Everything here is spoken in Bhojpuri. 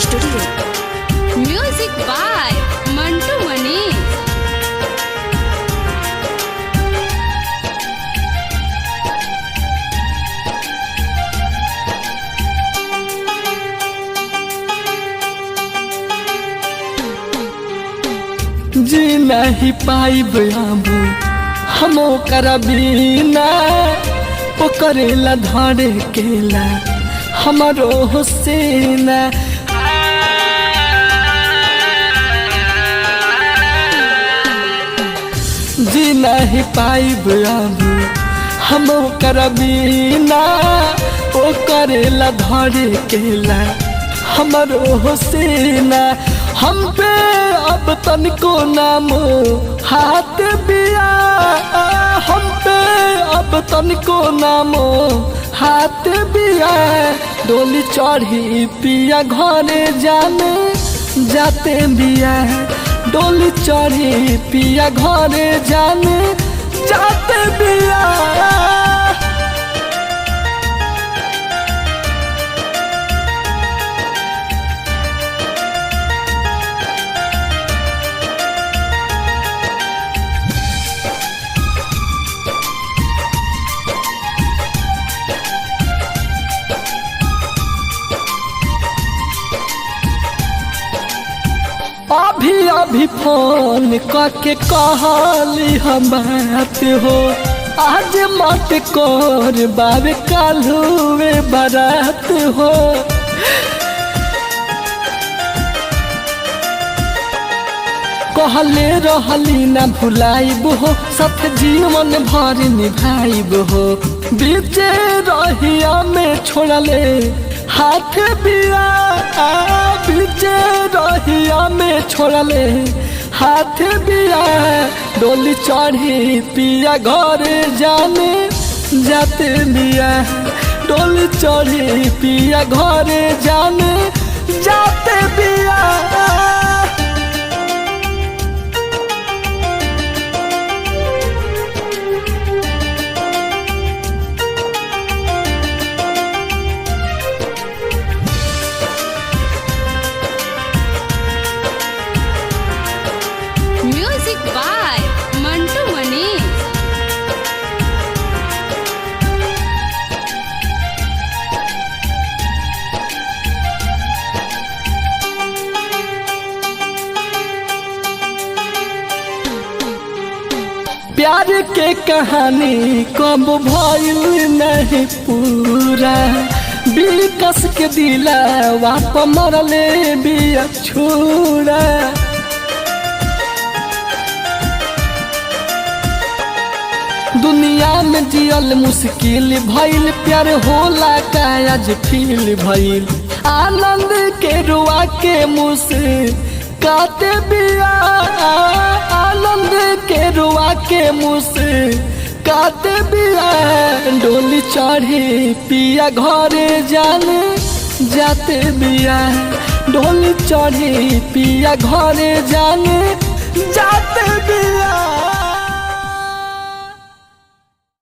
स्टूडियो। म्यूजिक बाय मंटू मनी। जी नहीं पाइब अब हम ओकरा बिना, ओकरेला धरे केला हमारो हुसैना। जी नहीं पाइब अब हम ओकरा बिना, ओकरेला धरे केला हमारो हुसैना। हम पे अब तनिको नाम हाथ बिया, हम पे अब तनिको नाम हाथ बिया। डोली चढ़ी पिया घरे जाने जाते बिया, डोली चढ़ी पिया घरे जाने जाते बिया। अभी अभी फोन करके कहली हम बात हो, आज मत कर बाबे कालुए बारात हो। कहले रहली ना भुलाइब हो, सब जीवन भर निभाइब हो। बीचे रहिया में छोड़ले हाथ बिया, बीचे रहिया में छोड़ले हाथ बिया। डोली चढ़ी पिया घरे जाने जाते बिया, डोली चढ़ी पिया घरे जाने जाते बिया। म्यूजिक बाय मंटू मनी। प्यार के कहानी कब भइल नहीं पूरा, बिकस के दिला वाप मरले बिया छुरा। दुनिया में जियल मुश्किल भइल, प्यार होला का आज फील भइल। आनंद के रुआ के मुस्काते बिया, आनंद के रुआ के मुस्काते बिया। डोली चढ़ी पिया घरे जाने जाते बिया, डोली चढ़ी पिया घरे जाने जाते बिया।